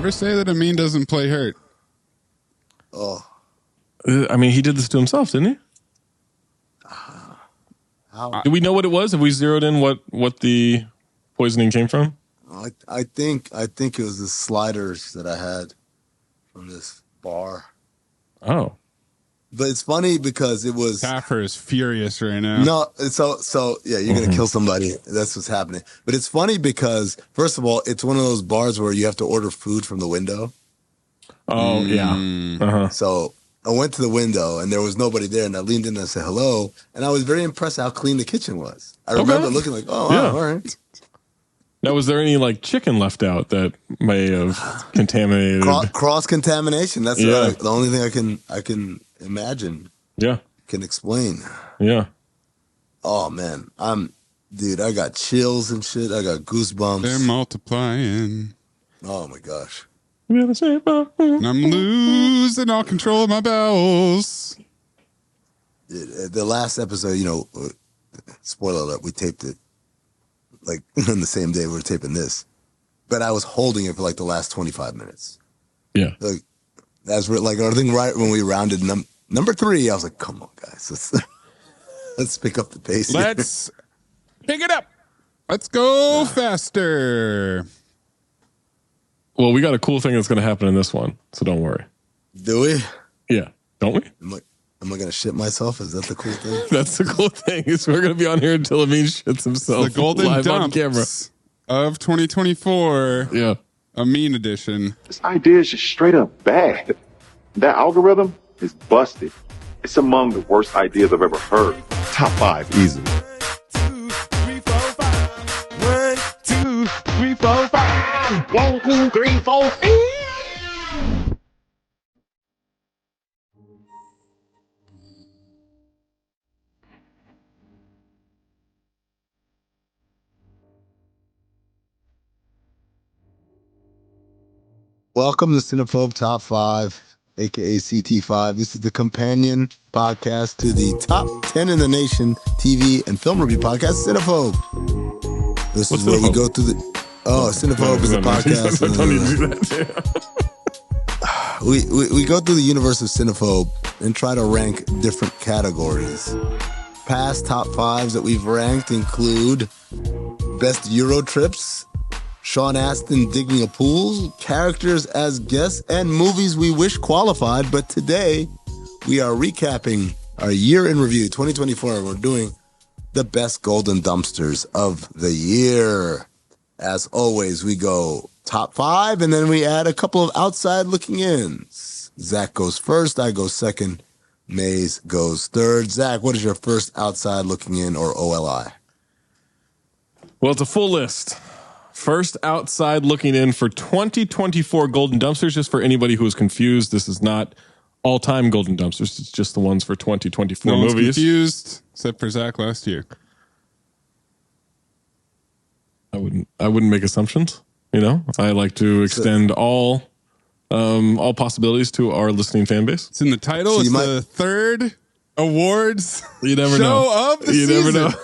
Never say that Amin doesn't play hurt. Oh. I mean, he did this to himself, didn't he? Do we know what it was? Have we zeroed in what the poisoning came from? I think it was the sliders that I had from this bar. Oh. But it's funny because it was... Harper is furious right now. No, so yeah, you're going to kill somebody. That's what's happening. But it's funny because, first of all, it's one of those bars where you have to order food from the window. Oh, yeah. Uh-huh. So I went to the window, and there was nobody there, and I leaned in and I said hello, and I was very impressed how clean the kitchen was. I remember looking like, oh, wow, all right. Now, was there any, like, chicken left out that may have contaminated? Cross-contamination. That's the only thing I can imagine. Yeah. Can explain. Yeah. Oh, man. Dude, I got chills and shit. I got goosebumps. They're multiplying. Oh, my gosh. And I'm losing all control of my bowels. The last episode, spoiler alert, we taped it like on the same day we were taping this. But I was holding it for like the last 25 minutes. Yeah. Like, that's where, like, I think right when we rounded number 3, I was like, come on, guys. Let's pick up the pace. Let's pick it up. Let's go faster. Well, we got a cool thing that's going to happen in this one, so don't worry. Do we? Yeah. Don't we? Am I going to shit myself? Is that the cool thing? That's the cool thing, is we're going to be on here until Amin shits himself. The golden live on dumps camera of 2024. Yeah. Amin edition. This idea is just straight up bad. That algorithm is busted. It's among the worst ideas I've ever heard. Top 5, easily. 1, 2, 3, 4, 5. 1, 2, 3, 4, 5. 1, 2, 3, 4, 5. Welcome to Cinephobe Top 5, aka CT5. This is the companion podcast to the top 10 in the nation TV and film review podcast, Cinephobe. This is where we go through the... Oh, Cinephobe is a podcast. I don't need to do that. We go through the universe of Cinephobe and try to rank different categories. Past top 5s that we've ranked include best Euro trips, Sean Astin digging a pool, characters as guests, and movies we wish qualified. But today, we are recapping our year in review, 2024. We're doing the best golden dumpsters of the year. As always, we go top 5, and then we add a couple of outside looking ins. Zach goes first, I go second, Mayes goes third. Zach, what is your first outside looking in, or OLI? Well, it's a full list. First outside looking in for 2024 golden dumpsters. Just for anybody who is confused, this is not all-time golden dumpsters. It's just the ones for 2024 no movies. one's confused, except for Zach last year. I wouldn't make assumptions. I like to extend all possibilities to our listening fan base. It's in the title. It's the third awards you never show know. of the you season. Never know.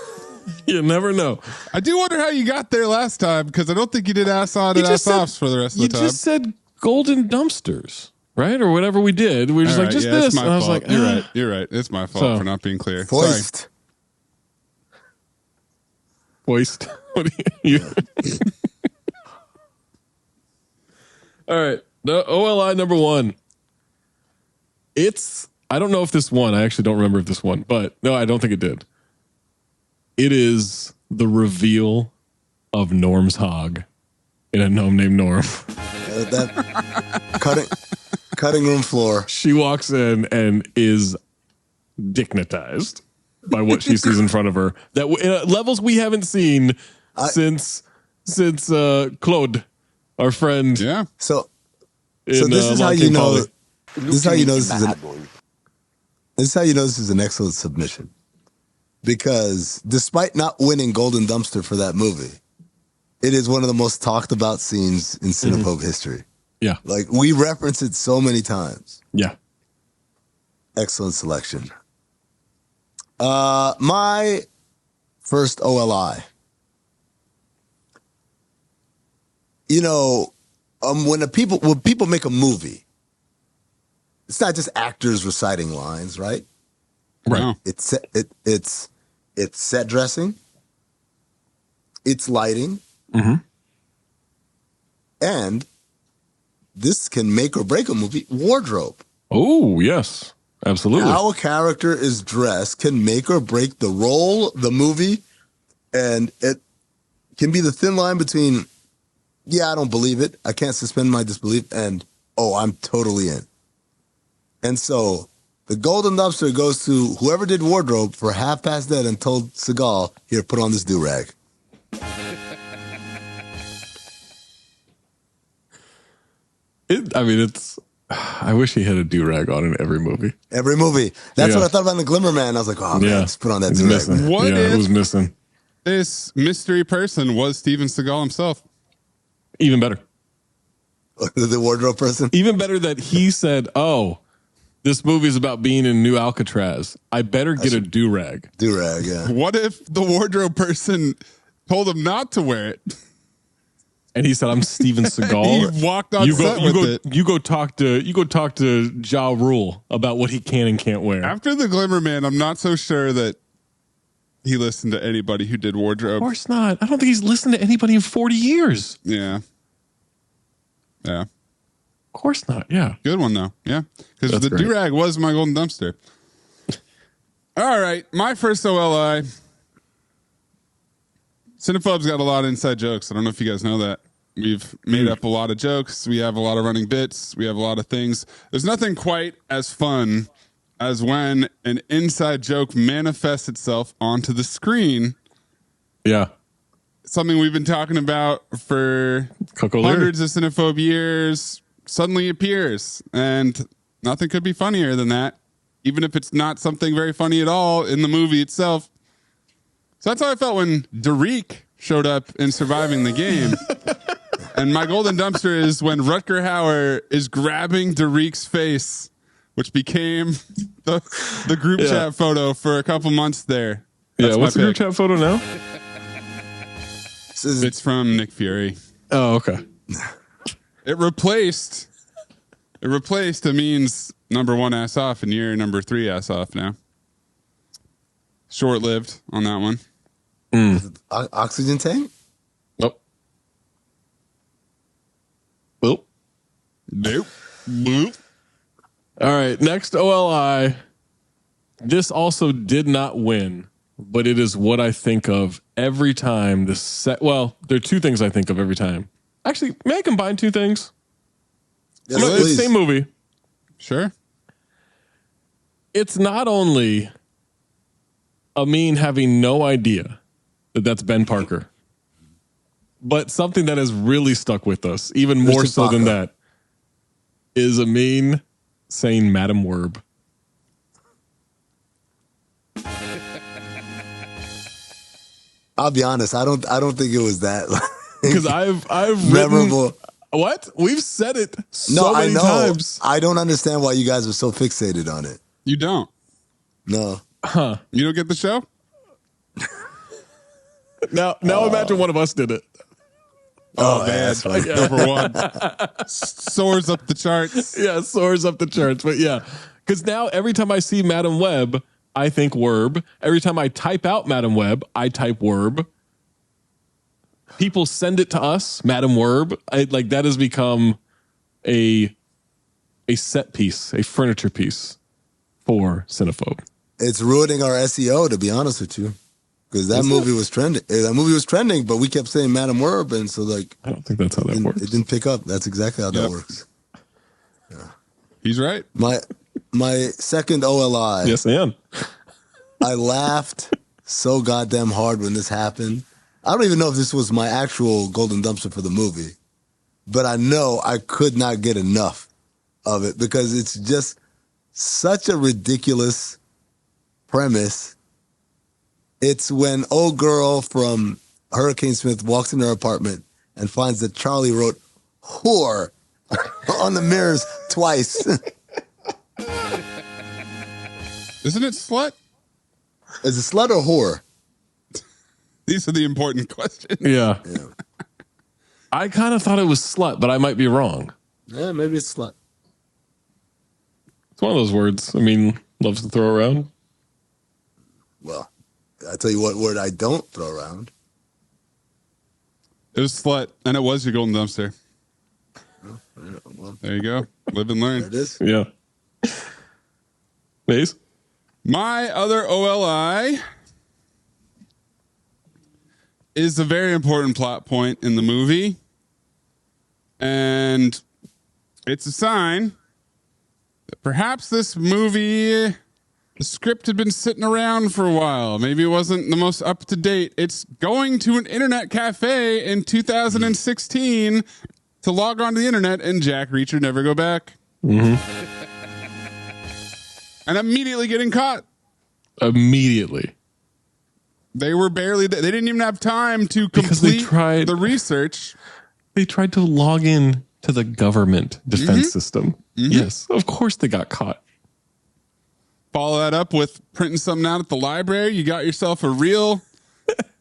You never know. I do wonder how you got there last time, because I don't think you did ass on and ass offs for the rest of the time. You just said golden dumpsters, right? Or whatever we did. We were just this. It's my and I was fault. like, You're right. It's my fault for not being clear. Foist. Foist. What are you? All right. The OLI number 1. I don't know if this won. I actually don't remember if this won, but no, I don't think it did. It is the reveal of Norm's hog in A Gnome Named Norm. That cutting room floor. She walks in and is dignitized by what she sees in front of her. That levels we haven't seen since Claude, our friend. Yeah. So this is how you know. This is how you know this is an excellent submission. Because despite not winning Golden Dumpster for that movie, it is one of the most talked about scenes in Cinephobe history. Yeah. Like, we reference it so many times. Yeah. Excellent selection. My first OLI. when people make a movie, it's not just actors reciting lines, right? Right. No. It's set dressing, it's lighting, and this can make or break a movie. Wardrobe. Oh, yes, absolutely. How a character is dressed can make or break the role, the movie, and it can be the thin line between, yeah, I don't believe it, I can't suspend my disbelief, and, oh, I'm totally in. And so the Golden Dumpster goes to whoever did wardrobe for Half Past Dead and told Seagal, here, put on this do-rag. I wish he had a do-rag on in every movie. Every movie. That's what I thought about in The Glimmer Man. I was like, oh, man, just put on that do-rag. Man. What it was missing. This mystery person was Steven Seagal himself. Even better. The wardrobe person? Even better that he said, oh, this movie is about being in New Alcatraz. I better get a do-rag. Do-rag, yeah. What if the wardrobe person told him not to wear it? And he said, I'm Steven Seagal. He walked on set with it. You go talk to Ja Rule about what he can and can't wear. After The Glimmer Man, I'm not so sure that he listened to anybody who did wardrobe. Of course not. I don't think he's listened to anybody in 40 years. Yeah. Yeah. Of course not. Yeah. Good one, though. Yeah. Because the do-rag was my Golden Dumpster. All right. My first OLI. Cinephobe's got a lot of inside jokes. I don't know if you guys know that. We've made up a lot of jokes. We have a lot of running bits. We have a lot of things. There's nothing quite as fun as when an inside joke manifests itself onto the screen. Yeah. Something we've been talking about for hundreds of Cinephobe years suddenly appears. And nothing could be funnier than that, even if it's not something very funny at all in the movie itself. So that's how I felt when Derek showed up in Surviving the Game. And my Golden Dumpster is when Rutger Hauer is grabbing Derek's face, which became the group chat photo for a couple months there. That's what's the group chat photo now? It's from Nick Fury. Oh, okay. It replaced Amin's number 1 ass off, and you're number 3 ass off now. Short-lived on that one. Oxygen tank? Nope. Boop. Nope. Boop. All right. Next OLI. This also did not win, but it is what I think of every time well, there are two things I think of every time. Actually, may I combine two things? Yes, it's the same movie. Sure. It's not only Amin having no idea that that's Ben Parker, but something that has really stuck with us, even more so than that, is Amin saying Madam Werb. I'll be honest, I don't think it was that. Because I've memorable. Written, what? We've said it so many times. I don't understand why you guys are so fixated on it. You don't? No. Huh. You don't get the show? Now imagine one of us did it. Oh man, number 1. Soars up the charts. Yeah, soars up the charts. But yeah, because now every time I see Madam Web, I think Werb. Every time I type out Madam Web, I type Werb. People send it to us, Madam Werb. That has become a set piece, a furniture piece for Cinephobe. It's ruining our SEO, to be honest with you. Because that movie was trending. That movie was trending, but we kept saying Madam Werb, and so I don't think that's how that works. It didn't pick up. That's exactly how that works. Yeah. He's right. My second OLI. Yes, and I laughed so goddamn hard when this happened. I don't even know if this was my actual Golden Dumpster for the movie, but I know I could not get enough of it because it's just such a ridiculous premise. It's when old girl from Hurricane Smith walks in her apartment and finds that Charlie wrote whore on the mirrors twice. Isn't it slut? Is it slut or whore? These are the important questions. Yeah. I kind of thought it was slut, but I might be wrong. Yeah, maybe it's slut. It's one of those words. I mean, loves to throw around. Well, I tell you what word I don't throw around. It was slut, and it was your golden dumpster. Well, There you go. Live and learn. there it is. Yeah. Maze? My other OLI is a very important plot point in the movie. And it's a sign that perhaps this movie, the script had been sitting around for a while. Maybe it wasn't the most up to date. It's going to an internet cafe in 2016 to log on to the internet and Jack Reacher never go back. Mm-hmm. And immediately getting caught. Immediately. They were barely, they didn't even have time to complete the research. They tried to log in to the government defense system. Mm-hmm. Yes, of course they got caught. Follow that up with printing something out at the library. You got yourself a real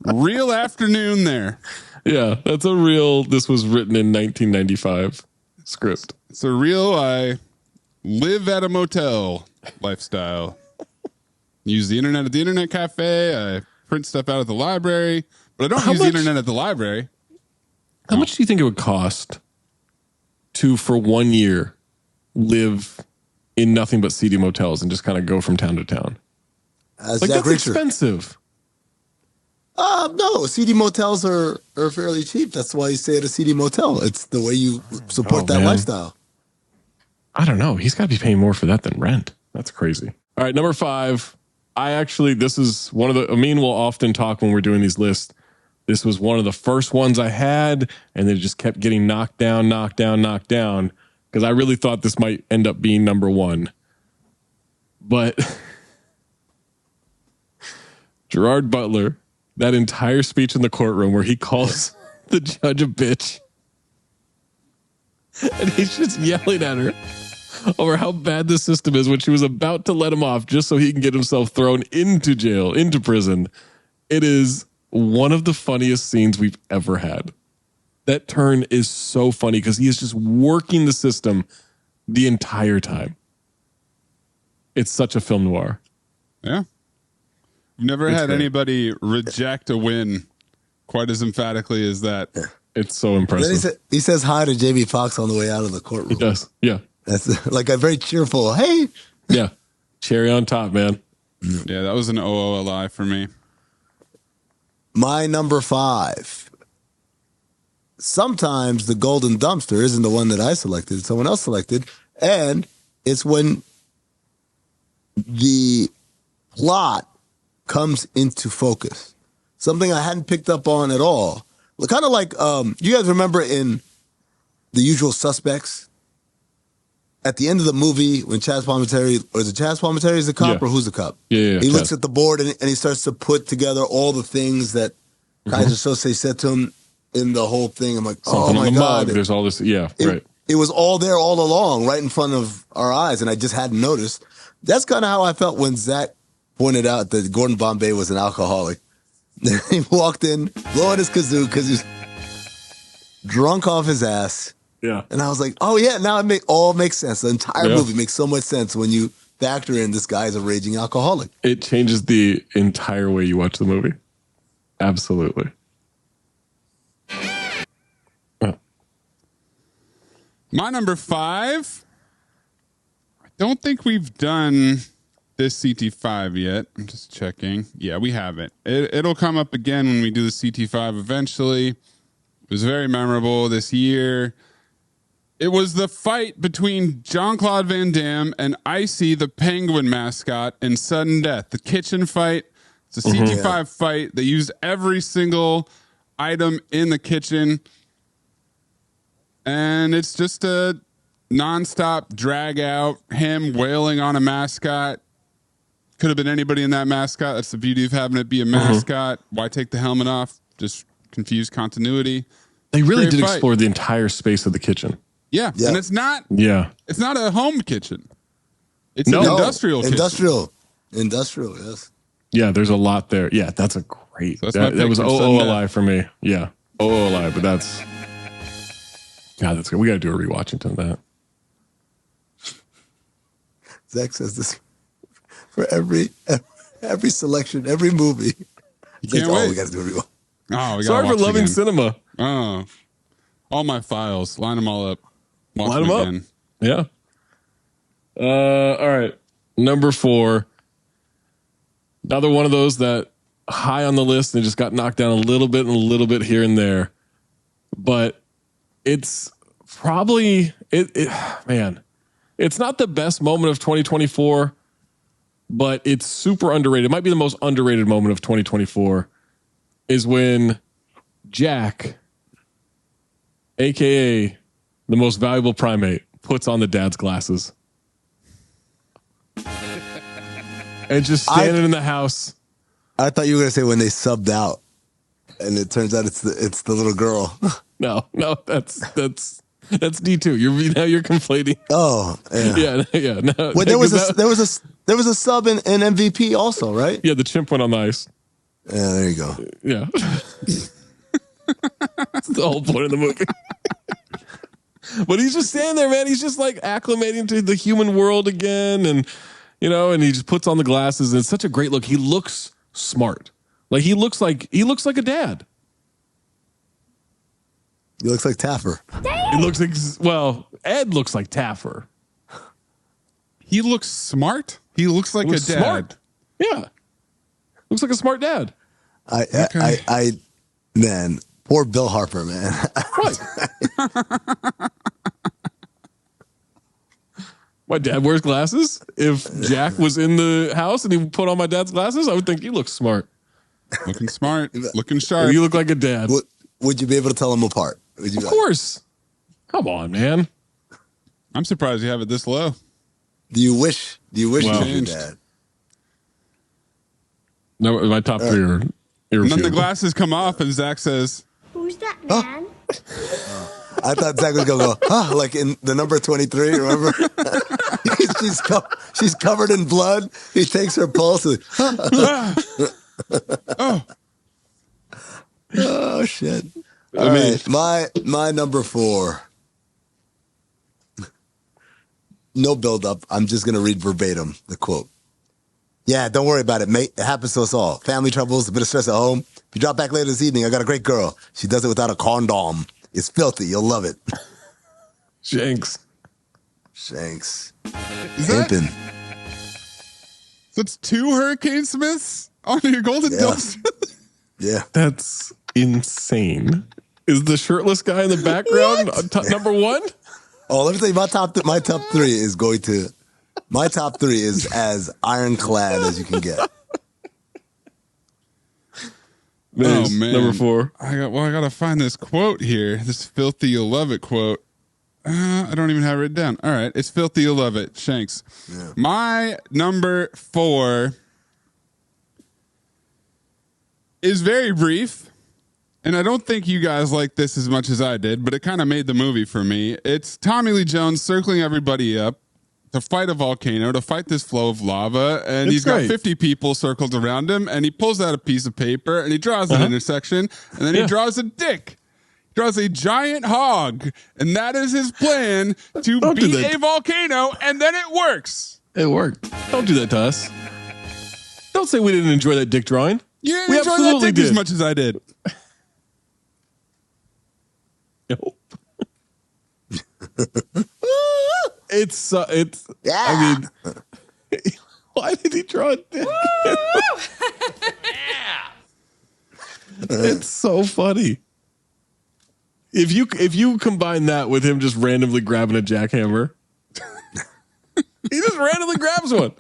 afternoon there. Yeah, that's a real, this was written in 1995 script. It's a real, I live at a motel lifestyle. Use the internet at the internet cafe. I print stuff out at the library, but I don't use the internet at the library. How much do you think it would cost to, for 1 year, live in nothing but seedy motels and just kind of go from town to town? As like, Jack that's Reacher. expensive. No, seedy motels are fairly cheap. That's why you stay at a seedy motel. It's the way you support that lifestyle. I don't know. He's got to be paying more for that than rent. That's crazy. All right, number 5. This is one of the, Amin will often talk when we're doing these lists. This was one of the first ones I had, and they just kept getting knocked down, because I really thought this might end up being number 1. But Gerard Butler, that entire speech in the courtroom where he calls the judge a bitch, and he's just yelling at her over how bad the system is when she was about to let him off just so he can get himself thrown into jail, into prison. It is one of the funniest scenes we've ever had. That turn is so funny because he is just working the system the entire time. It's such a film noir. Yeah. I've never had anybody reject a win quite as emphatically as that. It's so impressive. Then he says hi to Jamie Foxx on the way out of the courtroom. He does. Yeah. That's like a very cheerful, hey. Yeah. Cherry on top, man. Yeah, that was an OOLI for me. My number 5. Sometimes the golden dumpster isn't the one that I selected. It's someone else selected. And it's when the plot comes into focus. Something I hadn't picked up on at all. Kind of like, you guys remember in The Usual Suspects? At the end of the movie, when Chaz Palminteri, or is it Chaz Palminteri is the cop, or who's the cop? Yeah. He looks at the board and he starts to put together all the things that Kaiser Sose said to him in the whole thing. I'm like, Something oh my God. There's all this. Yeah, right. It was all there all along, right in front of our eyes, and I just hadn't noticed. That's kind of how I felt when Zach pointed out that Gordon Bombay was an alcoholic. He walked in, blowing his kazoo because he's drunk off his ass. Yeah. And I was like, oh yeah, now it all makes sense. The entire movie makes so much sense when you factor in this guy is a raging alcoholic. It changes the entire way you watch the movie. Absolutely. My number 5. I don't think we've done this CT5 yet. I'm just checking. Yeah, we haven't. It'll come up again when we do the CT5 eventually. It was very memorable this year. It was the fight between Jean-Claude Van Damme and Icy, the penguin mascot, in Sudden Death. The kitchen fight. It's a CT5 fight. They used every single item in the kitchen. And it's just a nonstop drag out, him wailing on a mascot. Could have been anybody in that mascot. That's the beauty of having it be a mascot. Why take the helmet off? Just confuse continuity. They really did explore the entire space of the kitchen. Yeah. And it's not it's not a home kitchen. It's an industrial kitchen. Industrial, yes. Yeah, there's a lot there. Yeah, that's a great. That was OOLI for me. Yeah, OOLI, but that's God, that's good. We got to do a rewatching to that. Zach says this for every selection, every movie. Can't wait. We got to do a rewatch. Oh, we Sorry for loving again. cinema. Oh, all my files. Line them all up. Watch Line them up. again. Yeah. All right. Number 4. Another one of those that high on the list and just got knocked down a little bit here and there. But it's probably man. It's not the best moment of 2024, but it's super underrated. It might be the most underrated moment of 2024 is when Jack, aka the most valuable primate, puts on the dad's glasses. And just standing in the house. I thought you were going to say when they subbed out, and it turns out it's the little girl. No, that's D2. You're conflating. Oh, yeah. Yeah. No, well, there was a sub in MVP also, right? Yeah, the chimp went on the ice. Yeah, there you go. Yeah. That's the whole point of the movie. But he's just standing there, man. He's just like acclimating to the human world again. And, and he just puts on the glasses. And it's such a great look. He looks smart. Like he looks like a dad. He looks like Taffer. He looks like, Ed looks like Taffer. He looks smart. He looks like a dad. Smart. Yeah. Looks like a smart dad. Man, poor Bill Harper, man. Right. My dad wears glasses. If Jack was in the house and he put on my dad's glasses, I would think he looks smart. Looking smart. Looking sharp. You look like a dad. Would you be able to tell them apart? Of course. Come on, man. I'm surprised you have it this low. Do you wish you were your dad? No, my top 3 are irrefutable. And then the glasses come off and Zach says, "Who's that man?" I thought Zach was going to go, like in the number 23, remember? she's covered in blood. He takes her pulse. And, oh, shit. All right, my number 4. No build up. I'm just going to read verbatim the quote. Yeah, don't worry about it, mate. It happens to us all. Family troubles, a bit of stress at home. If you drop back later this evening, I got a great girl. She does it without a condom. It's filthy. You'll love it. Shanks. Pimpin'. So it's 2 Hurricane Smiths on your golden dumpster? Yeah. That's insane. Is the shirtless guy in the background number 1? Oh, let me tell you, my top 3 is going to... My top 3 is as ironclad as you can get. Mayes, man. Number 4. I got to find this quote here. This filthy you'll love it quote. I don't even have it written down. All right. It's filthy you'll love it. Shanks. Yeah. My number 4 is very brief. And I don't think you guys like this as much as I did, but it kind of made the movie for me. It's Tommy Lee Jones circling everybody up to fight a volcano, to fight this flow of lava. And he's got 50 people circled around him. And he pulls out a piece of paper and he draws an intersection. And then he draws a dick. He draws a giant hog. And that is his plan to beat a volcano. And then it works. It worked. Don't do that to us. Don't say we didn't enjoy that dick drawing. You didn't enjoy that dick as much as I did. Nope. It's I mean, why did he draw a dick? It's so funny. If you combine that with him just randomly grabbing a jackhammer, he just randomly grabs one.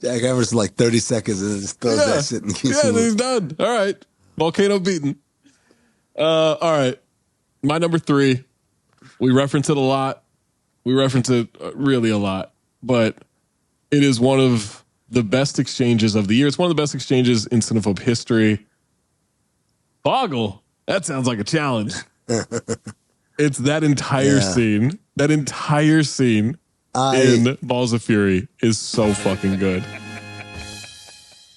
Jackhammer's like 30 seconds and then just throws that shit and keeps moving. He's done. All right. Volcano beaten. All right. My number 3. We reference it a lot. We reference it really a lot, but it is one of the best exchanges of the year. It's one of the best exchanges in Cinephobe history. Boggle. That sounds like a challenge. It's that entire scene. That entire scene in Balls of Fury is so fucking good.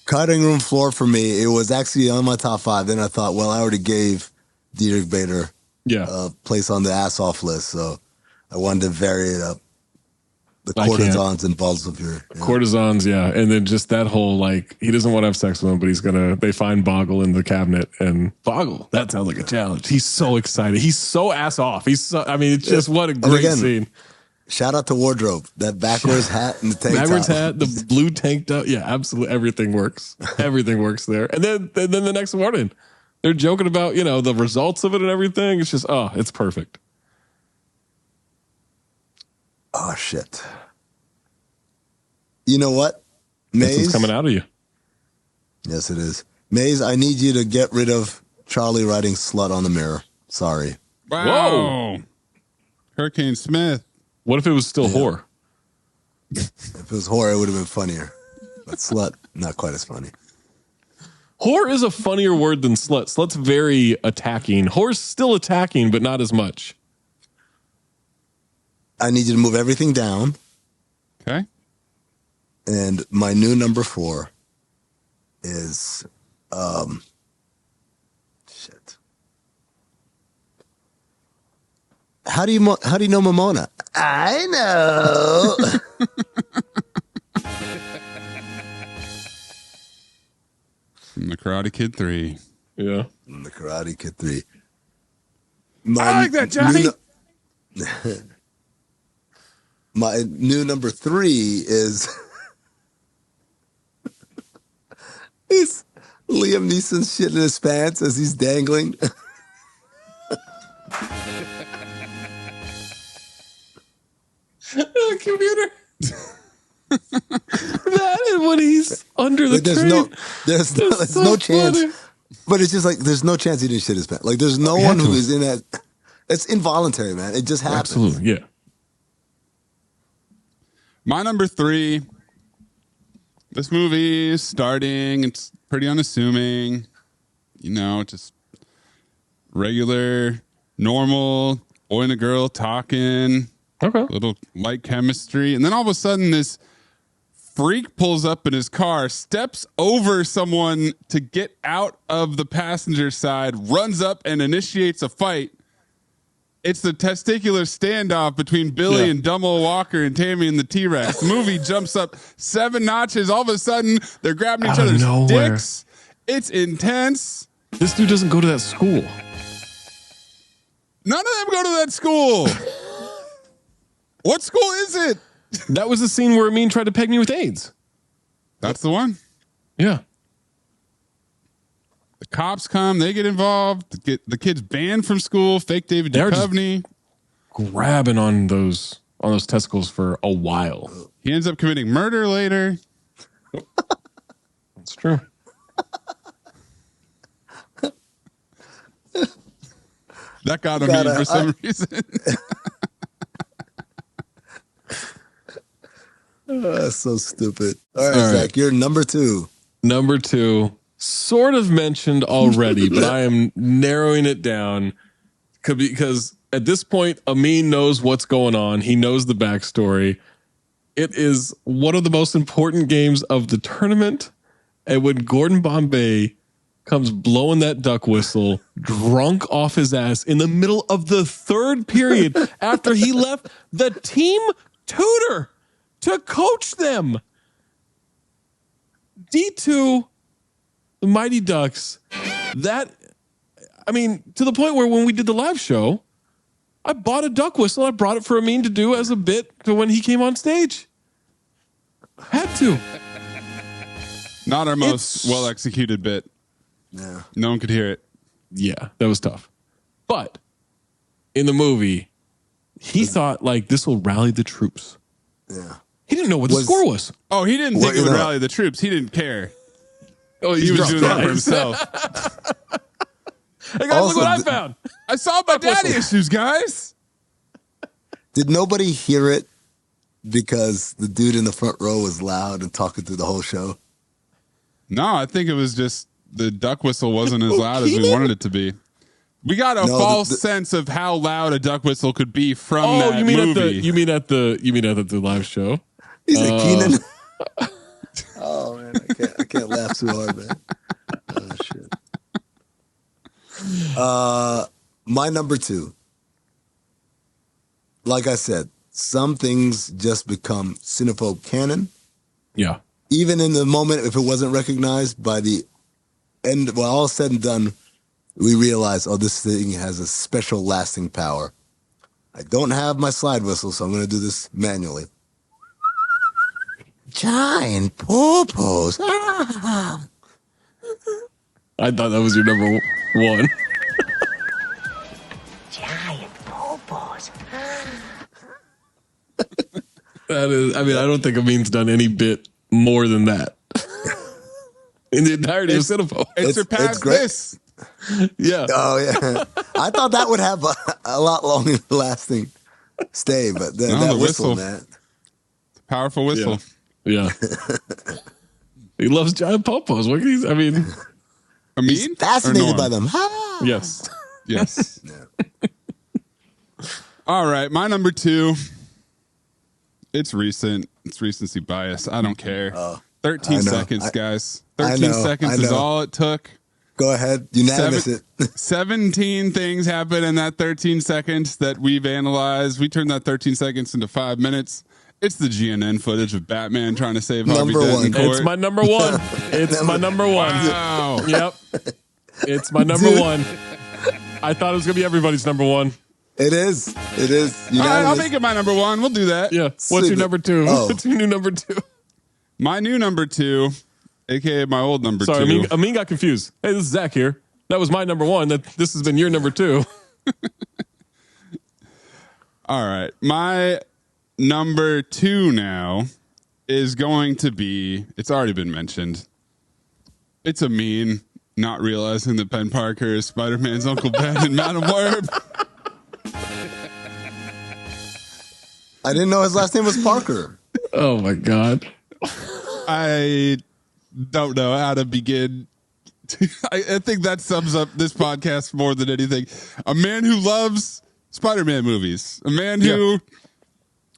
Cutting room floor for me. It was actually on my top 5. Then I thought, well, I already gave Dietrich Bader place on the ass off list. So I wanted to vary it up. The courtesans involved with your courtesans, yeah, and then just that whole like he doesn't want to have sex with them, but he's gonna. They find Boggle in the cabinet, and Boggle, that sounds like a challenge. He's so excited. He's so ass off. He's so. I mean, it's just what a great scene. Shout out to wardrobe. That backwards hat and the tank backwards top. hat, the blue tank top. Yeah, absolutely. Everything works. Everything works there. And then the next morning, they're joking about the results of it and everything. It's just it's perfect. Oh, shit. You know what? Mayes? This is coming out of you. Yes, it is. Mayes, I need you to get rid of Charlie writing slut on the mirror. Sorry. Wow. Whoa. Hurricane Smith. What if it was still whore? If it was whore, it would have been funnier. But slut, not quite as funny. Whore is a funnier word than slut. Slut's very attacking. Whore's still attacking, but not as much. I need you to move everything down. Okay. And my new number 4 is shit. How do you know Momona? I know. From the Karate Kid 3. Yeah. The Karate Kid 3. I like that, Johnny. My new number 3 is is Liam Neeson's shit in his pants as he's dangling. The computer. That is when he's under the train. There's no chance. Funny. But it's just like there's no chance he didn't shit his pants. Like there's no one who is in that. It's involuntary, man. It just happens. Absolutely, yeah. My number 3. This movie is starting. It's pretty unassuming. Just regular, normal boy and a girl talking. Okay. Little light chemistry. And then all of a sudden, this freak pulls up in his car, steps over someone to get out of the passenger side, runs up and initiates a fight. It's the testicular standoff between Billy and Dumbo Walker and Tammy and the T-Rex. The movie jumps up 7 notches. All of a sudden, they're grabbing each other's dicks. It's intense. This dude doesn't go to that school. None of them go to that school. What school is it? That was the scene where Amin tried to peg me with AIDS. That's the one. Yeah. The cops come, they get involved, get the kids banned from school, fake David Duchovny. Grabbing on those testicles for a while. He ends up committing murder later. That's true. That got him in for some reason. That's so stupid. All right, Zach, you're number 2. Number 2, sort of mentioned already, but I am narrowing it down because at this point, Amin knows what's going on. He knows the backstory. It is one of the most important games of the tournament. And when Gordon Bombay comes blowing that duck whistle, drunk off his ass in the middle of the 3rd period after he left the team tutor to coach them. D2, the Mighty Ducks, to the point where when we did the live show, I bought a duck whistle. I brought it for Amin to do as a bit to when he came on stage. Had to. Not our most well-executed bit. Yeah. No one could hear it. Yeah, that was tough. But in the movie, he thought this will rally the troops. Yeah. He didn't know what the score was. Oh, he didn't think it would rally the troops. He didn't care. Oh, he was doing that for himself. Hey guys, look what I found. I saw my daddy issues, guys. Did nobody hear it because the dude in the front row was loud and talking through the whole show? No, I think it was just the duck whistle wasn't as loud as we wanted it to be. We got a false sense of how loud a duck whistle could be from that movie. You mean at the live show? He's like Keenan. Oh man, I can't laugh too hard, man. Oh shit. My number 2. Like I said, some things just become Cinephobe canon. Yeah. Even in the moment, if it wasn't recognized, by the end, when all said and done, we realize, oh, this thing has a special lasting power. I don't have my slide whistle, so I'm going to do this manually. Giant poo-poos. Ah. I thought that was your number 1. Giant poo-poos. That is, I mean, I don't think Amin's done any bit more than that in the entirety of Cinephobe. It surpassed this. Yeah. Oh, yeah. I thought that would have a lot longer lasting stay, but that whistle, man. Powerful whistle. Yeah. He loves giant popos. What can he, I mean, Amin? Fascinated by them. Ah. yes. Yes. All right. My number 2. It's recent. It's recency bias. I don't care. 13 seconds, guys. 13 seconds is all it took. Go ahead. Unanimous 17 things happened in that 13 seconds that we've analyzed. We turned that 13 seconds into 5 minutes. It's the GNN footage of Batman trying to save Harvey Dent in court. It's my number 1. It's my number 1. Wow. Yep. It's my number 1. I thought it was going to be everybody's number 1. It is. It is. All right, I'll make it my number 1. We'll do that. Yeah. What's your number 2? Oh. What's your new number 2? My new number 2, aka my old number 2. Sorry, Amin got confused. Hey, this is Zach here. That was my number 1. This has been your number 2. All right. My number 2 now is going to be, it's already been mentioned. It's Amin not realizing that Ben Parker is Spider-Man's Uncle Ben and Madam Web. I didn't know his last name was Parker. Oh, my God. I don't know how to begin. I think that sums up this podcast more than anything. A man who loves Spider-Man movies. A man who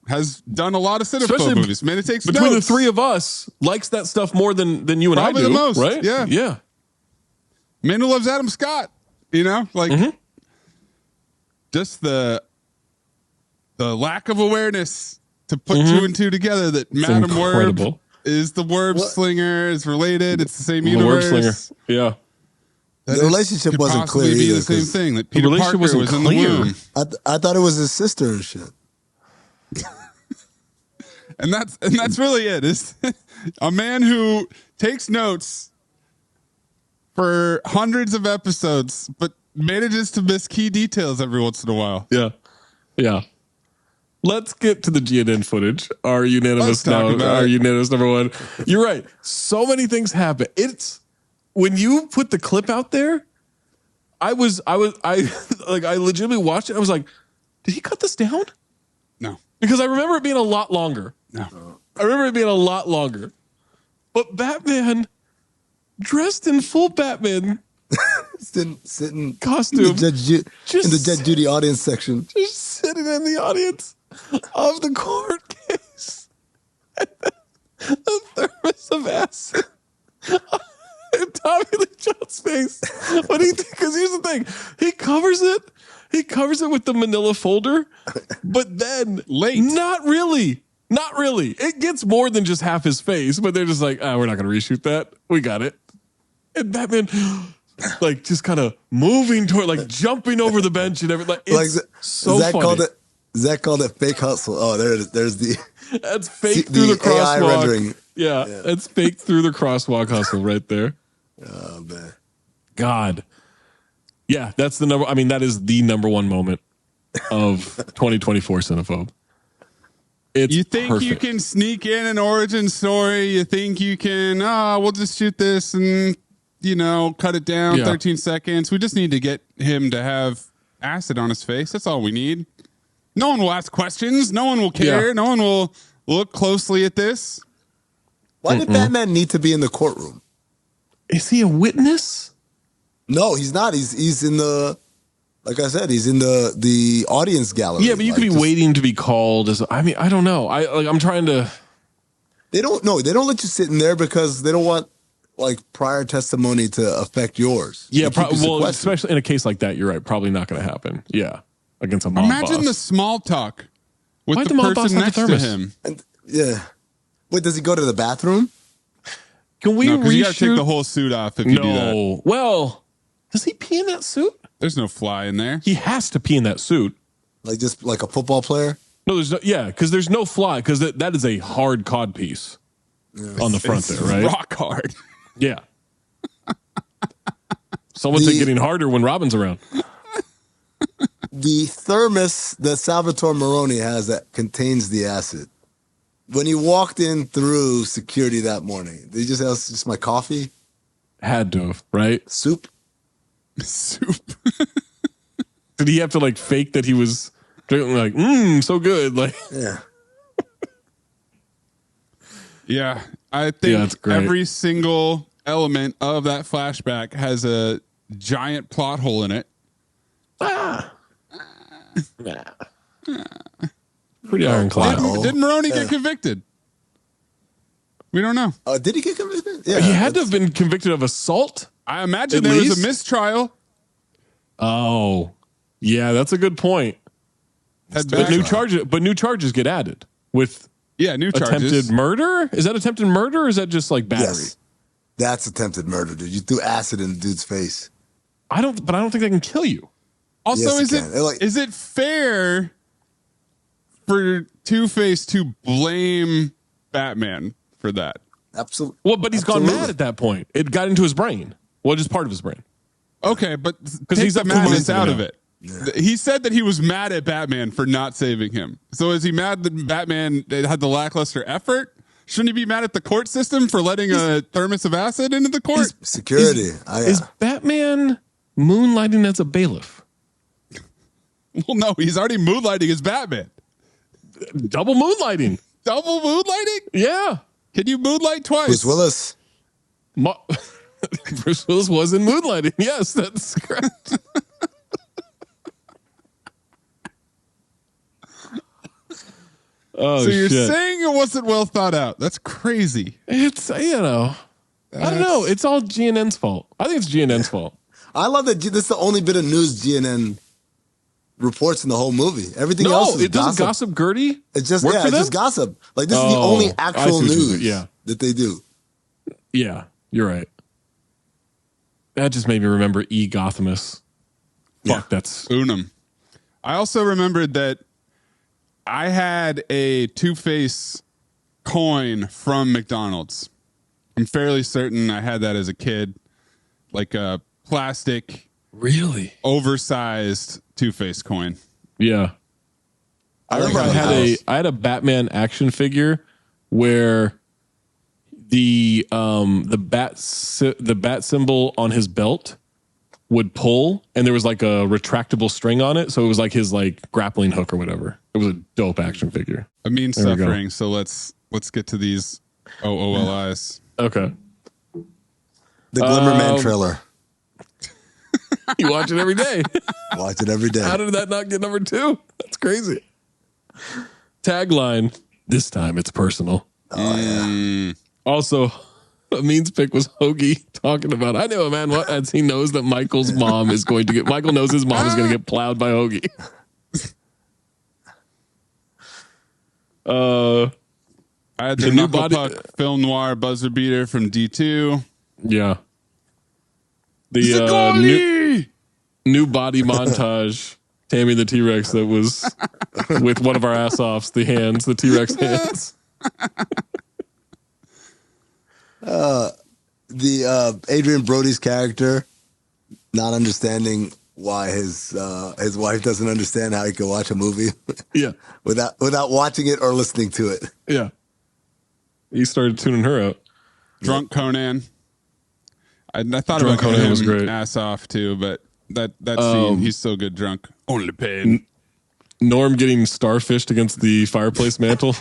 has done a lot of Cinephobe movies. Man, it takes between notes. the three of us likes that stuff more than you and Probably I do. the most, right? yeah. Yeah. Man who loves Adam Scott. You know, like just the lack of awareness to put 2 and 2 together that Madam Werb is the Werb Slinger, is related. It's the same universe. The Werb Slinger. Yeah. The relationship wasn't clear be either. the same thing. That Peter Parker was in the womb. I thought it was his sister and shit. And that's really it. Is a man who takes notes for hundreds of episodes, but manages to miss key details every once in a while. Yeah. Yeah. Let's get to the GNN footage. Our unanimous number 1. You're right. So many things happen. It's when you put the clip out there, I legitimately watched it. I was like, did he cut this down? No. Because I remember it being a lot longer. No. I remember it being a lot longer. But Batman, dressed in full Batman sitting costume, in the Judge Judy audience section. Just sitting in the audience of the court case. And the thermos of acid in Tommy Lee Jones' face. Because here's the thing. He covers it with the manila folder, but then not really. It gets more than just half his face, but they're just like, we're not going to reshoot that. We got it. And Batman, like, just kind of moving toward, like, jumping over the bench and everything. It's so funny. Zach called it fake hustle. Oh, there it is. There's the... That's fake through the crosswalk. AI rendering. Yeah, that's fake through the crosswalk hustle right there. Oh, man. God. Yeah, that's the number. I mean, that is the number 1 moment of 2024 Cinephobe. You think perfect. you can sneak in an origin story? You think you can, we'll just shoot this and, cut it down 13 seconds. We just need to get him to have acid on his face. That's all we need. No one will ask questions. No one will care. No one will look closely at this. Why did Batman need to be in the courtroom? Is he a witness? No, he's not. He's in the... Like I said, he's in the audience gallery. Yeah, but you could be waiting to be called. I don't know. I'm trying to... They don't let you sit in there because they don't want like prior testimony to affect yours. Yeah, To keep you well, sequestered. especially in a case like that, you're right. Probably not going to happen. Yeah, against a mob Imagine boss. the small talk with Why'd the the mob boss person have the next to thermos? him. And, yeah. Wait, does he go to the bathroom? Can we No, because you got to take reshoot? the whole suit off if you do that. No. Well, does he pee in that suit? There's no fly in there. He has to pee in that suit. Like just like a football player? No, there's no. Yeah, because there's no fly. Because that is a hard cod piece on the front It's there, right? rock hard. Yeah. Someone said getting harder when Robin's around. The thermos that Salvatore Moroni has that contains the acid. When he walked in through security that morning, did he just have just my coffee? Had to have, right? Soup? Soup. Did he have to like fake that he was drinking like, so good? Like, Yeah. Yeah. I Yeah, think that's great. every single element of that flashback has a giant plot hole in it. pretty ironclad. Didn't Maroney get convicted? We don't know. Did he get convicted? Yeah. He had to have been convicted of assault. I imagine At there was least? a mistrial. Oh, yeah, that's a good point. Had But been- new charges get added with new charges. attempted murder. Is that attempted murder or is that just like battery? Yes. That's attempted murder, dude. You threw acid in the dude's face. I don't think they can kill you. Also, Yes, is it it can. They're like- is it fair for Two-Face to blame Batman for that? Absolutely. Well, but he's gone Absolutely. mad at that point. It got into his brain. Well, just part of his brain. Okay, but Because take he's the up to madness months out now. of it. He said that he was mad at Batman for not saving him. So is he mad that Batman had the lackluster effort? Shouldn't he be mad at the court system for letting a thermos of acid into the court? Security. Is Batman moonlighting as a bailiff? Well, no, he's already moonlighting as Batman. Double moonlighting. Double moonlighting? Yeah. Can you moonlight twice? Bruce Willis. Bruce Willis was in moonlighting. Yes, that's correct. Oh, So you're shit. saying it wasn't well thought out. That's crazy. It's, I don't know. It's all GNN's fault. I think it's GNN's fault. I love that this is the only bit of news GNN reports in the whole movie. Everything No, else is it doesn't gossip. gossip Gertie. It's just work for it's them? just gossip. Like this is the Oh, only I see actual what you're saying. news Yeah. that they do. Yeah, you're right. That just made me remember Gothamus. Fuck, that's Unum. I also remembered that I had a Two-Face coin from McDonald's. I'm fairly certain I had that as a kid. Like a plastic, really oversized Two-Face coin. yeah. I remember I had a Batman action figure where the bat symbol on his belt would pull, and there was like a retractable string on it, so it was like his like grappling hook or whatever. It was a dope action figure. I mean There we go. suffering. So let's get to these OOLIs. Okay, The Glimmerman trailer. you watch it every day. Watch it every day. How did that not get number 2? That's crazy. Tagline: this time it's personal. Oh yeah. Also, Amin's pick was Hoagie talking about, I know a man what as he knows that Michael knows his mom is going to get plowed by Hoagie. I had the The new Knuckle body- Puck film noir buzzer beater from D2. Yeah. The Zagoli! new body montage, Tammy the T-Rex that was with one of our ass-offs, the hands, the T-Rex hands. The Adrian Brody's character not understanding why his wife doesn't understand how he can watch a movie Yeah. without watching it or listening to it. Yeah. He started tuning her out. Drunk Conan. I thought Drunk about Conan him was great. ass off too, but that scene, he's so good drunk. Only pain. Norm getting starfished against the fireplace mantle.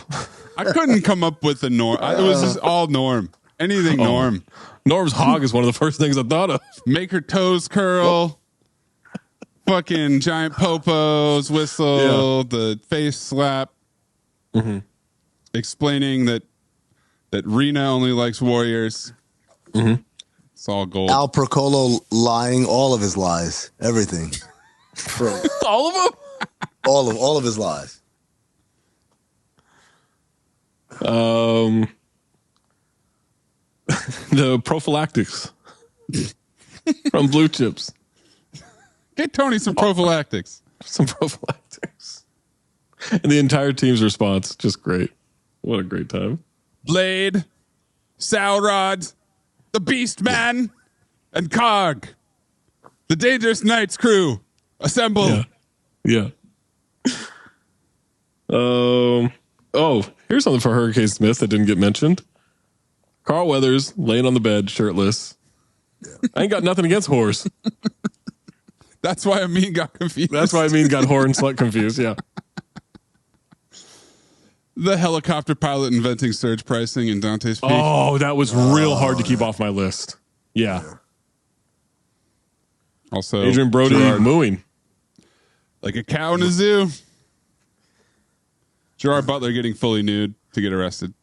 I couldn't come up with a Norm. It was just all Norm. Anything Norm. Norm's hog is one of the first things I thought of. Make her toes curl. Fucking giant popos, whistle, the face slap. Explaining that Rena only likes warriors. It's all gold. Al Procolo lying, all of his lies, everything. All of them? all of his lies. The prophylactics from Blue Chips. Get Tony some prophylactics. Some prophylactics. And the entire team's response, just great. What a great time. Blade, Salrod, the Beast Man, and Cog. The Dangerous Knights crew. Assemble. Yeah. Oh, here's something for Hurricane Smith that didn't get mentioned. Carl Weathers laying on the bed, shirtless. I ain't got nothing against whores. That's why Amin got confused. That's why Amin got whore and slut confused, yeah. The helicopter pilot inventing surge pricing in Dante's Peak. Oh, that was real hard to keep off my list. Yeah. Also, Adrian Brody mooing. Like a cow in a zoo. Gerard Butler getting fully nude to get arrested.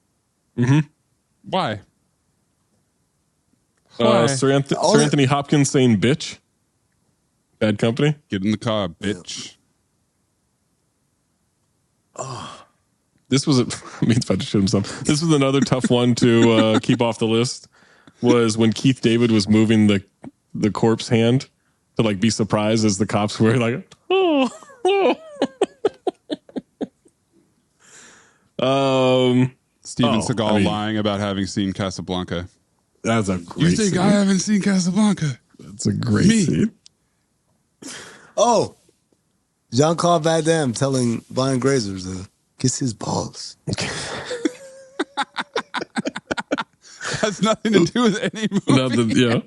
Mm-hmm. Why? Sir Anthony Hopkins saying bitch. Bad Company. Get in the car, bitch. This was I mean, it's about to shoot himself. This was another tough one to keep off the list. Was when Keith David was moving the corpse hand to like be surprised as the cops were like, oh. Steven Seagal lying about having seen Casablanca. That's a great You think scene. I haven't seen Casablanca? That's a great scene. Oh, Jean-Claude Van Damme telling Brian Grazer to kiss his balls. Has nothing to do with any movie. Yeah.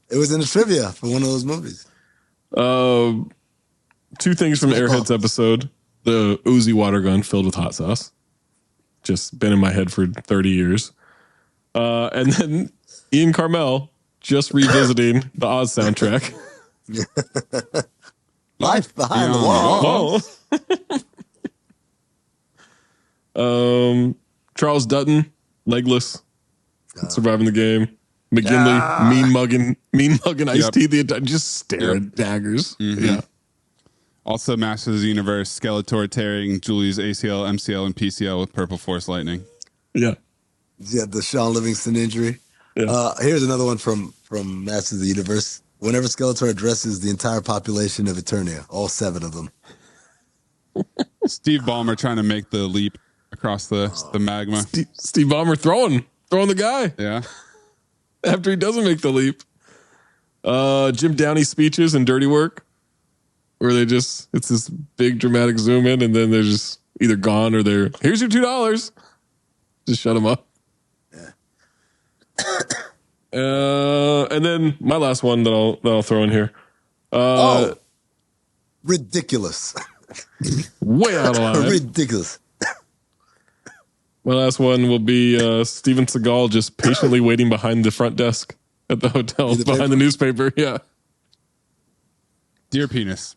It was in the trivia for one of those movies. Two things from Airheads episode. The Uzi water gun filled with hot sauce. Just been in my head for 30 years. And then Ian Carmel just revisiting the Oz soundtrack. Life behind the wall. Charles Dutton, legless, surviving the game. McGinley, mean mugging Ice-T the entire, just stare at daggers. Mm-hmm. Yeah. Also, Masters of the Universe, Skeletor tearing Julie's ACL, MCL, and PCL with Purple Force Lightning. Yeah. Yeah, the Sean Livingston injury. Yeah. Here's another one from Masters of the Universe. Whenever Skeletor addresses the entire population of Eternia, all 7 of them. Steve Ballmer trying to make the leap across the magma. Steve Ballmer throwing the guy. Yeah. After he doesn't make the leap. Jim Downey speeches and Dirty Work, where it's this big dramatic zoom in, and then they're just either gone or here's your $2. Just shut them up. Yeah. And then my last one that I'll throw in here. Ridiculous. Way out of line. Ridiculous. My last one will be Steven Seagal just patiently waiting behind the front desk at the hotel, behind the newspaper. Yeah. Dear penis.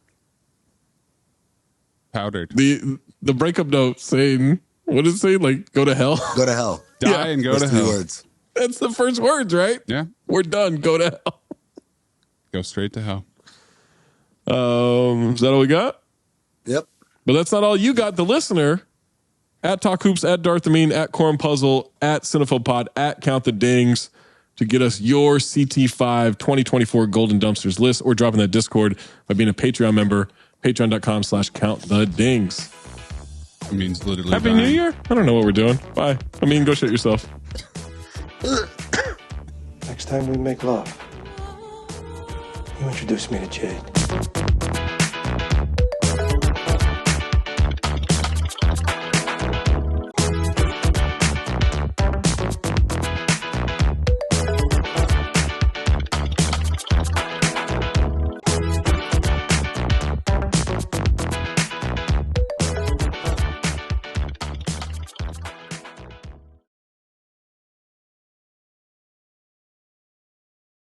Powdered. The breakup note saying, what does it say? Like, go to hell? Go to hell. Die and go to hell. Words. That's the first words, right? Yeah. We're done. Go to hell. Go straight to hell. Is that all we got? Yep. But that's not all you got. The listener at Talk Hoops, at Darth Amin, at Corn Puzzle, at Cinephobe Pod, at Count the Dings to get us your CT5 2024 Golden Dumpsters list, or drop in that Discord by being a Patreon member, patreon.com/countthedings. It means literally Happy dying. New Year. I don't know what we're doing. Bye. I mean, go shit yourself. Next time we make love, you introduce me to Jade.